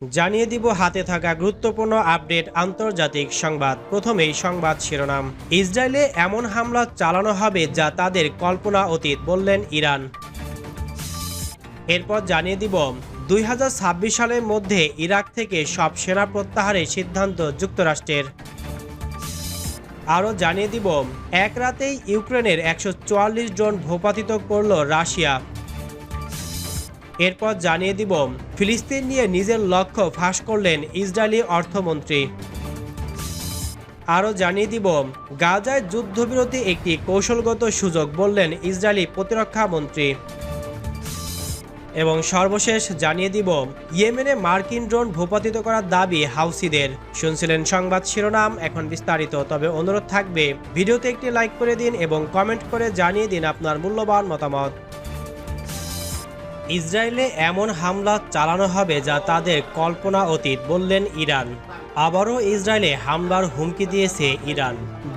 জানিয়ে দিব হাতে থাকা গুরুত্বপূর্ণ আপডেট আন্তর্জাতিক সংবাদ। প্রথমেই সংবাদ শিরোনাম। ইসরায়েলে এমন হামলা চালানো হবে যা তাদের কল্পনা অতীত, বললেন ইরান। এরপর জানিয়ে দিব 2026 সালের মধ্যে ইরাক থেকে সব সেনা প্রত্যাহারের সিদ্ধান্ত যুক্তরাষ্ট্রের। আরও জানিয়ে দিব এক রাতেই ইউক্রেনের 144 জন ভূপাতিত করল রাশিয়া। এরপর জানিয়ে দিব ফিলিস্তিন নিয়ে নিজের লক্ষ্য ফাঁস করলেন ইসরায়েলি অর্থমন্ত্রী। আরও জানিয়ে দিব গাজায় যুদ্ধবিরতি একটি কৌশলগত সুযোগ, বললেন ইসরায়েলি প্রতিরক্ষা মন্ত্রী। এবং সর্বশেষ জানিয়ে দিব ইয়েমেনে মার্কিন ড্রোন ভূপাতিত করার দাবি হাউসিদের। শুনছিলেন সংবাদ শিরোনাম, এখন বিস্তারিত। তবে অনুরোধ থাকবে ভিডিওতে একটি লাইক করে দিন এবং কমেন্ট করে জানিয়ে দিন আপনার মূল্যবান মতামত। ইসরায়েলে এমন হামলা চালানো হবে যা তাদের কল্পনা অতীত, বললেন ইরান। আবারও ইসরায়েলে হামলার হুমকি দিয়েছে ইরান।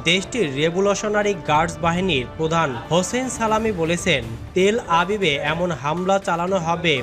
দেশটির রেভলিউশনারি গার্ডস বাহিনীর প্রধান হোসেন সালামি বলেছেন, তেল আবিবে এমন হামলা চালানো হবে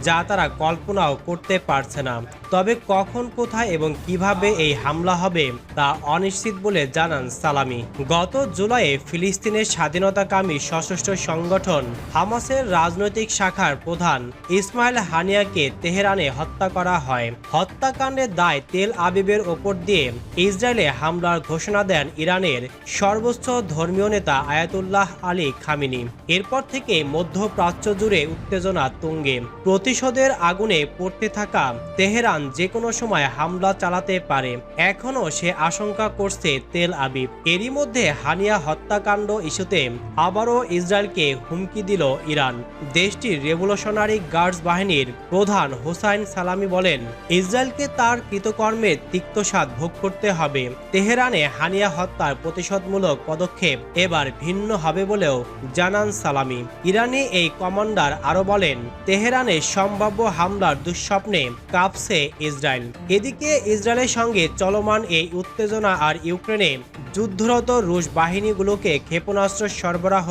যা তারা কল্পনাও করতে পারছে না। তবে কখন, কোথায় এবং কিভাবে এই হামলা হবে তা অনিশ্চিত বলে জানান সালামি। গত জুলাইয়ে ফিলিস্তিনের স্বাধীনতাকামী সশস্ত্র সংগঠন হামাসের রাজনৈতিক শাখার প্রধান ইসমাইল হানিয়াকে তেহরানে হত্যা করা হয়। হত্যাকাণ্ডের দায় তেল আবিবের ওপর দিয়ে ইসরায়েলে হামলার ঘোষণা দেন ইরানের সর্বোচ্চ ধর্মীয় নেতা আয়াতুল্লাহ আলী খামিনি। এরপর থেকে মধ্যপ্রাচ্য জুড়ে উত্তেজনা তুঙ্গে। প্রতিশোধের আগুনে পড়তে থাকা তেহরান যে কোনো সময় হামলা চালাতে পারে, এখনও সে আশঙ্কা করছে তেল আবিব। এরই মধ্যে হানিয়া হত্যাকাণ্ড ইস্যুতে আবারও ইসরায়েলকে হুমকি দিল ইরান। দেশটির রেভলিউশনারি গার্ডস বাহিনীর প্রধান হোসাইন সালামি বলেন, ইসরায়েলকে তার কৃতকর্মের তিক্তস্বাদ ভোগ করতে হবে। তেহরানে হানিয়া হত্যার প্রতিশোধমূলক পদক্ষেপ এবার ভিন্ন হবে বলেও জানান সালামি। ইরানি এই কমান্ডার আরও বলেন, তেহরানে সম্ভাব্য হামলার দুঃস্বপ্নে কাঁপছে ইসরায়েল। এদিকে ইসরায়েলের সঙ্গে চলমান এই উত্তেজনা আর ইউক্রেনে যুদ্ধরত রুশ বাহিনীগুলোকে ক্ষেপণাস্ত্র সরবরাহ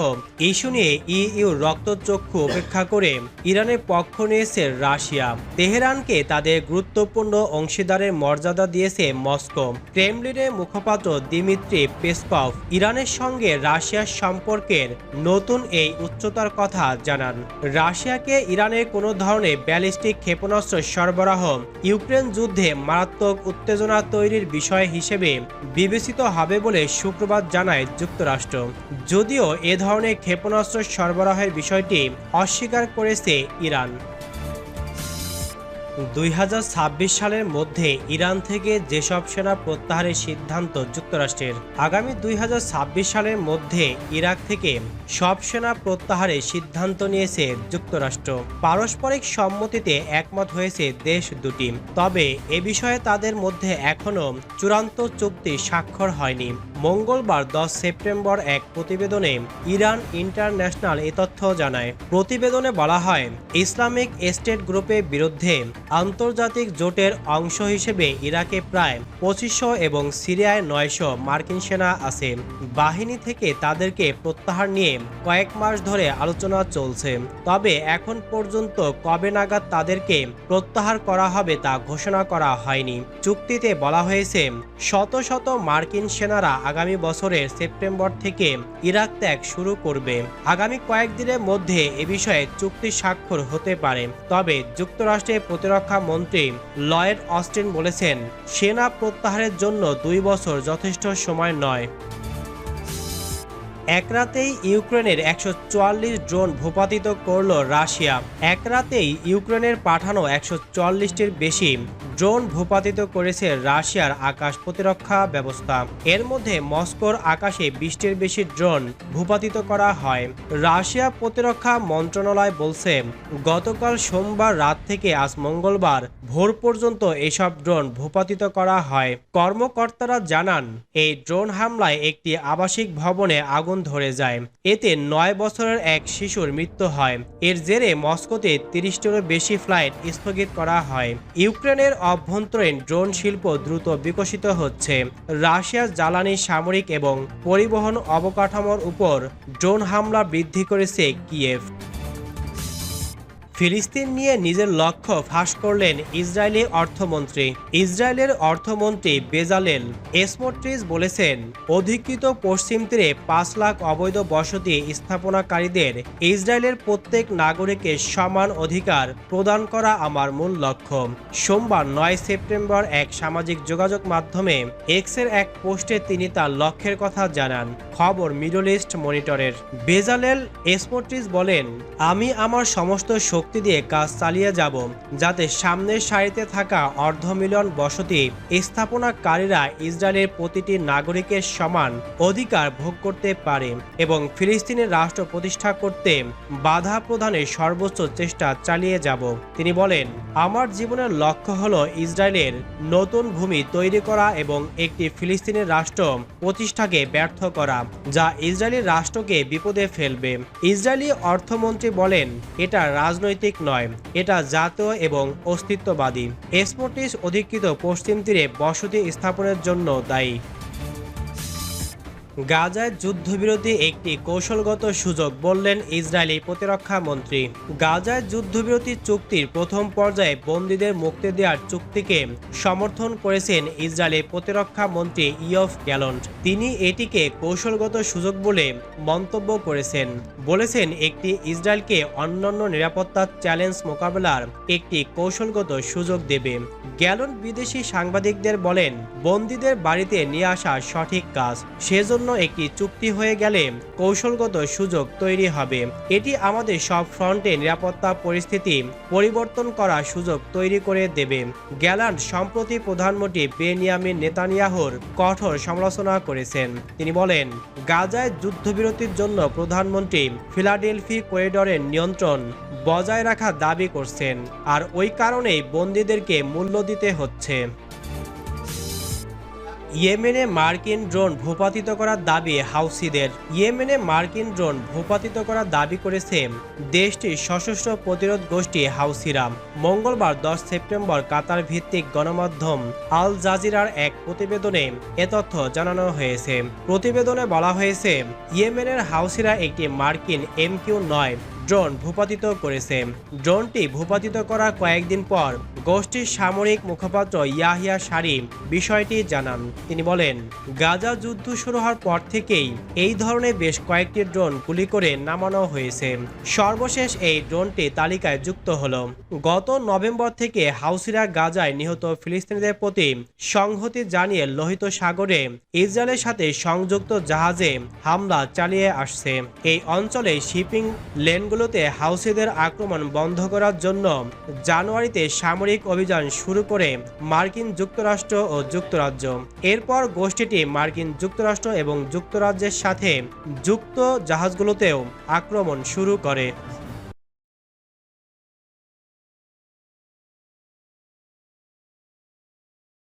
ইস্যু নিয়ে ইইউ রক্তচক্ষু উপেক্ষা করে ইরানের পক্ষ নিয়েছে রাশিয়া। তেহরানকে তাদের গুরুত্বপূর্ণ অংশীদারের মর্যাদা দিয়েছে মস্কো। ক্রেমলিনের মুখপাত্র দিমিত্রি পেসকভ ইরানের সঙ্গে রাশিয়ার সম্পর্কের নতুন এই উচ্চতার কথা জানান। রাশিয়াকে ইরানের কোনো ধরনের ব্যালিস্টিক ক্ষেপণাস্ত্র সরবরাহ ইউক্রেন যুদ্ধে মারাত্মক উত্তেজনা তৈরির বিষয় হিসেবে বিবেচিত হবে বলে শুক্রবার জানায় যুক্তরাষ্ট্র। যদিও এ ধরনের ক্ষেপণাস্ত্র সরবরাহের বিষয়টি অস্বীকার করেছে ইরান। 2026 সালের মধ্যে ইরান থেকে যেসব সেনা প্রত্যাহারের সিদ্ধান্ত যুক্তরাষ্ট্রের। আগামী 2026 সালের মধ্যে ইরাক থেকে সব সেনা প্রত্যাহারের সিদ্ধান্ত নিয়েছে যুক্তরাষ্ট্র। পারস্পরিক সম্মতিতে একমত হয়েছে দেশ দুটি। তবে এ বিষয়ে তাদের মধ্যে এখনও চূড়ান্ত চুক্তি স্বাক্ষর হয়নি। মঙ্গলবার 10 সেপ্টেম্বর এক প্রতিবেদনে ইরান ইন্টারন্যাশনাল এ তথ্য জানায়। প্রতিবেদনে বলা হয়, ইসলামিক স্টেট গ্রুপের বিরুদ্ধে আন্তর্জাতিক জোটের অংশ হিসেবে ইরাকে প্রায় 2500 এবং সিরিয়ায় 900 মার্কিন সেনা আছে। বাহিনী থেকে তাদেরকে প্রত্যাহার নিয়ে কয়েক মাস ধরে আলোচনা চলছে। তবে এখন পর্যন্ত কবে নাগাদ তাদেরকে প্রত্যাহার করা হবে তা ঘোষণা করা হয়নি। চুক্তিতে বলা হয়েছে, শত শত মার্কিন সেনারা আগামী বছরের সেপ্টেম্বর থেকে ইরাক ত্যাগ শুরু করবে। আগামী কয়েকদিনের মধ্যে এ বিষয়ে চুক্তি স্বাক্ষর হতে পারে। তবে যুক্তরাষ্ট্রের প্রতিরক্ষা মন্ত্রী লয়েড অস্টিন বলেছেন, সেনা প্রত্যাহারের জন্য 2 বছর যথেষ্ট সময় নয়। এক রাতেই ইউক্রেনের 144 ড্রোন ভূপাতিত করল রাশিয়া। এক রাতেই ইউক্রেনের পাঠানো 144টির বেশি ড্রোন ভূপাতিত করেছে রাশিয়ার আকাশ প্রতিরক্ষা ব্যবস্থা। এর মধ্যে মস্কোর আকাশে 20টির বেশি ড্রোন ভূপাতিত করা হয়। রাশিয়া প্রতিরক্ষা মন্ত্রণালয় বলছে, গতকাল সোমবার রাত থেকে আজ মঙ্গলবার ভোর পর্যন্ত এসব ড্রোন ভূপাতিত করা হয়। কর্মকর্তারা জানান, এই ড্রোন হামলায় একটি আবাসিক ভবনে আগুন ধরে যায়। এতে 9 বছরের এক শিশুর মৃত্যু হয়। এর জেরে মস্কোতে 30টিরও বেশি ফ্লাইট স্থগিত করা হয়। ইউক্রেনের অভ্যন্তরীণ ড্রোন শিল্প দ্রুত বিকশিত হচ্ছে। রাশিয়ার জ্বালানি, সামরিক এবং পরিবহন অবকাঠামোর উপর ড্রোন হামলা বৃদ্ধি করেছে কিয়েভ। ফিলিস্তিন নিয়ে নিজের লক্ষ্য ফাঁস করলেন ইসরায়েলি অর্থমন্ত্রী। ইসরায়েলের অর্থমন্ত্রী বেজালেল স্মোট্রিচ বলেছেন, অধিকৃত পশ্চিম তীরে 5 লাখ অবৈধ বসতি স্থাপনাকারীদের ইসরায়েলের প্রত্যেক নাগরিকের সমান অধিকার প্রদান করা আমার মূল লক্ষ্য। সোমবার 9 সেপ্টেম্বর এক সামাজিক যোগাযোগ মাধ্যমে এক্সের এক পোস্টে তিনি তার লক্ষ্যের কথা জানান। খবর মিডল ইস্ট মনিটরের। বেজালেল স্মোট্রিচ বলেন, আমি আমার সমস্ত শক্তি দিয়ে কাজ চালিয়ে যাব যাতে সামনের সারিতে থাকা অর্ধমিলিয়ন বসতি স্থাপনাকারীরা ইসরায়েলের প্রতিটি নাগরিকের সমান অধিকার ভোগ করতে পারে এবং ফিলিস্তিনের রাষ্ট্র প্রতিষ্ঠা করতে বাধা প্রদানের সর্বোচ্চ চেষ্টা চালিয়ে যাব। তিনি বলেন, আমার জীবনের লক্ষ্য হলো ইসরায়েলের নতুন ভূমি তৈরি করা এবং একটি ফিলিস্তিনের রাষ্ট্র প্রতিষ্ঠাকে ব্যর্থ করা যা ইসরায়েলি রাষ্ট্রকে বিপদে ফেলবে। ইসরায়েলি অর্থমন্ত্রী বলেন, এটা রাজনৈতিক নয়, এটা জাতীয় এবং অস্তিত্ববাদী। স্মোট্রিচ অধিকৃত পশ্চিম তীরে বসতি স্থাপনের জন্য দায়ী। গাজায় যুদ্ধবিরতি একটি কৌশলগত সুযোগ বললেন ইসরায়েলি প্রতিরক্ষা মন্ত্রী। গাজায় যুদ্ধবিরতি চুক্তির প্রথম পর্যায়ে বন্দীদের মুক্তি দেওয়ার চুক্তিকে সমর্থন করেছেন ইসরায়েলি প্রতিরক্ষা মন্ত্রী ইয়ভ গ্যালন্ট। তিনি এটিকে কৌশলগত সুযোগ বলে মন্তব্য করেছেন। বলেছেন, একটি ইসরায়েলকে অন্যান্য নিরাপত্তা চ্যালেঞ্জ মোকাবেলার একটি কৌশলগত সুযোগ দেবে। গ্যালন্ট বিদেশি সাংবাদিকদের বলেন, বন্দীদের বাড়িতে নিয়ে আসা সঠিক কাজ, সেজন্য একটি চুক্তি হয়ে গেলে কৌশলগত সুযোগ তৈরি হবে। এটি আমাদের সব ফ্রন্টে নিরাপত্তা পরিস্থিতি পরিবর্তন করার সুযোগ তৈরি করে দেবে। গ্যালান্ট সম্প্রতি প্রধানমন্ত্রী বেনিয়ামিন নেতানিয়াহুর কঠোর সমালোচনা করেছেন। তিনি বলেন, গাজায় যুদ্ধবিরতির জন্য প্রধানমন্ত্রী ফিলাডেলফি করিডোরের নিয়ন্ত্রণ বজায় রাখার দাবি করছেন, আর ওই কারণেই বন্দীদেরকে মূল্য দিতে হচ্ছে। ইয়েমেনে মার্কিন ড্রোন ভূপাতিত করার দাবি হাউথিদের। ইয়েমেনে মার্কিন ড্রোন ভূপাতিত করার দাবি করেছে দেশটির সশস্ত্র প্রতিরোধ গোষ্ঠী হাউথিরা। মঙ্গলবার 10 সেপ্টেম্বর কাতার ভিত্তিক গণমাধ্যম আল জাজিরার এক প্রতিবেদনে এ তথ্য জানানো হয়েছে। প্রতিবেদনে বলা হয়েছে, ইয়েমেনের হাউথিরা একটি মার্কিন MQ-9 ড্রোন ভূপাতিত করেছে। ড্রোনটি ভূপাতিত করার কয়েকদিন পর গোষ্ঠীর সামরিক মুখপাত্র ইয়াহিয়া সারি বিষয়টি জানান। তিনি বলেন, গাজা যুদ্ধ শুরু হওয়ার পর থেকেই এই ধরনের বেশ কয়েকটি ড্রোন গুলি করে নামানো হয়েছে। সর্বশেষ এই ড্রোনটি তালিকায় যুক্ত হলো। গত নভেম্বর থেকে হাউথিরা গাজায় নিহত ফিলিস্তিনিদের প্রতি সংহতি জানিয়ে লোহিত সাগরে ইসরায়েলের সাথে সংযুক্ত জাহাজে হামলা চালিয়ে আসছে। এই অঞ্চলে শিপিং লেনগুলোতে হাউথিদের আক্রমণ বন্ধ করার জন্য জানুয়ারিতে সামরিক অভিযান শুরু করে মার্কিন যুক্তরাষ্ট্র ও যুক্তরাজ্য। এরপর গোষ্ঠীটি মার্কিন যুক্তরাষ্ট্র এবং যুক্তরাজ্যের সাথে যুক্ত জাহাজগুলোতেও আক্রমণ শুরু করে।